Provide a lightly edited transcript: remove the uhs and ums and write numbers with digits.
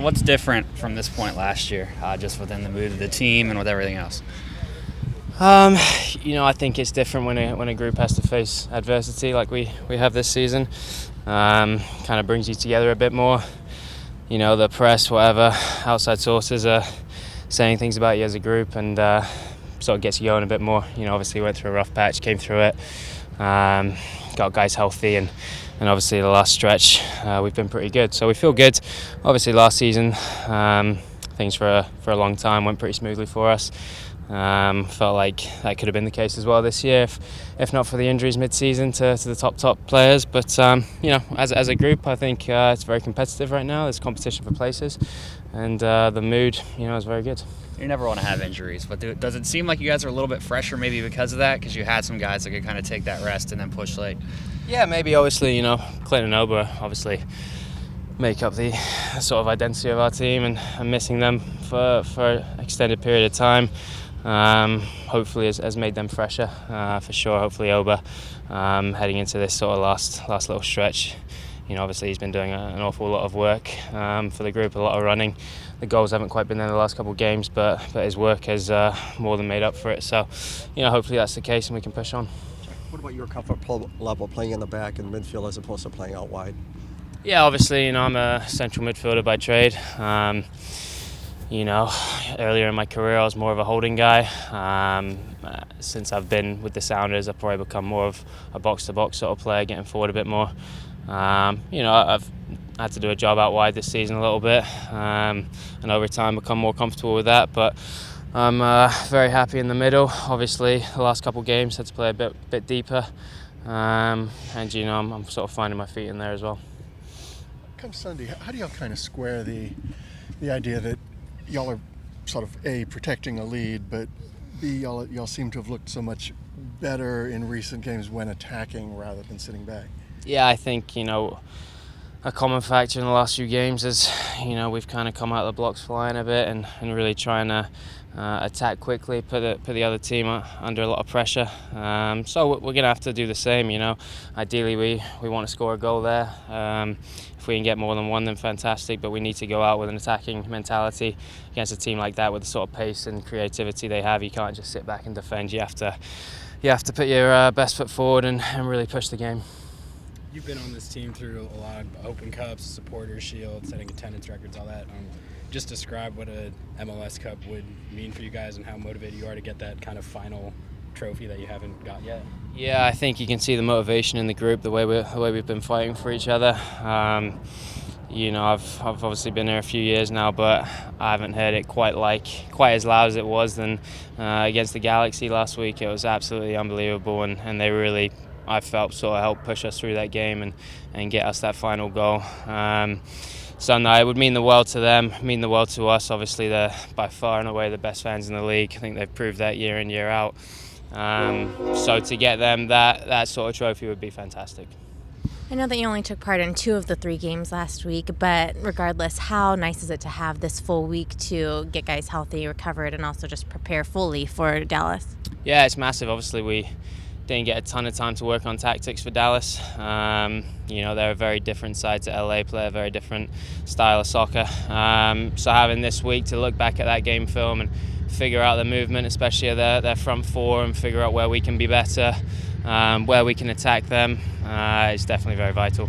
So what's different from this point last year, just within the mood of the team and with everything else? I think it's different when a group has to face adversity like we have this season. Kind of brings you together a bit more. The press, whatever, outside sources are saying things about you as a group, and sort of gets you going a bit more. Obviously went through a rough patch, came through it, got guys healthy, and obviously the last stretch we've been pretty good. So we feel good. Obviously last season things for a long time went pretty smoothly for us. Felt like that could have been the case as well this year, if not for the injuries mid-season to the top players. But as a group, I think it's very competitive right now. There's competition for places, and the mood, is very good. You never want to have injuries, but does it seem like you guys are a little bit fresher maybe because of that? Because you had some guys that could kind of take that rest and then push late. Yeah, maybe. Obviously, Clinton and Oba obviously make up the sort of identity of our team, and missing them for an extended period of time hopefully has made them fresher for sure. Hopefully Oba heading into this sort of last little stretch, obviously he's been doing an awful lot of work for the group, a lot of running. The goals haven't quite been there the last couple of games, but his work has more than made up for it. So hopefully that's the case and we can push on. What about your comfort level playing in the back in midfield as opposed to playing out wide? Yeah, obviously I'm a central midfielder by trade. Earlier in my career I was more of a holding guy. Since I've been with the Sounders, I've probably become more of a box-to-box sort of player, getting forward a bit more. I've had to do a job out wide this season a little bit, and over time become more comfortable with that. But I'm very happy in the middle. Obviously, the last couple of games had to play a bit deeper, and I'm sort of finding my feet in there as well. Come Sunday, how do y'all kind of square the idea that y'all are sort of A, protecting a lead, but B, y'all seem to have looked so much better in recent games when attacking rather than sitting back? Yeah, I think, a common factor in the last few games is, we've kind of come out of the blocks flying a bit and really trying to attack quickly, put the other team under a lot of pressure. So we're going to have to do the same, Ideally, we want to score a goal there. If we can get more than one, then fantastic, but we need to go out with an attacking mentality against a team like that with the sort of pace and creativity they have. You can't just sit back and defend. You have to put your best foot forward and really push the game. You've been on this team through a lot of Open Cups, Supporters Shield, setting attendance records, all that. Just describe what a MLS Cup would mean for you guys and how motivated you are to get that kind of final trophy that you haven't got yet. Yeah, I think you can see the motivation in the group, the way we've been fighting for each other. I've obviously been here a few years now, but I haven't heard it quite as loud as it was than against the Galaxy last week. It was absolutely unbelievable, and they really, I felt, sort of helped push us through that game and get us that final goal. So no, it would mean the world to them, mean the world to us. Obviously, they're by far and away the best fans in the league. I think they've proved that year in, year out. So to get them that sort of trophy would be fantastic. I know that you only took part in 2 of the 3 games last week, but regardless, how nice is it to have this full week to get guys healthy, recovered, and also just prepare fully for Dallas? Yeah, it's massive. Obviously, we didn't get a ton of time to work on tactics for Dallas. They're a very different side to LA, play a very different style of soccer. So having this week to look back at that game film and figure out the movement, especially their front four, and figure out where we can be better, where we can attack them, is definitely very vital.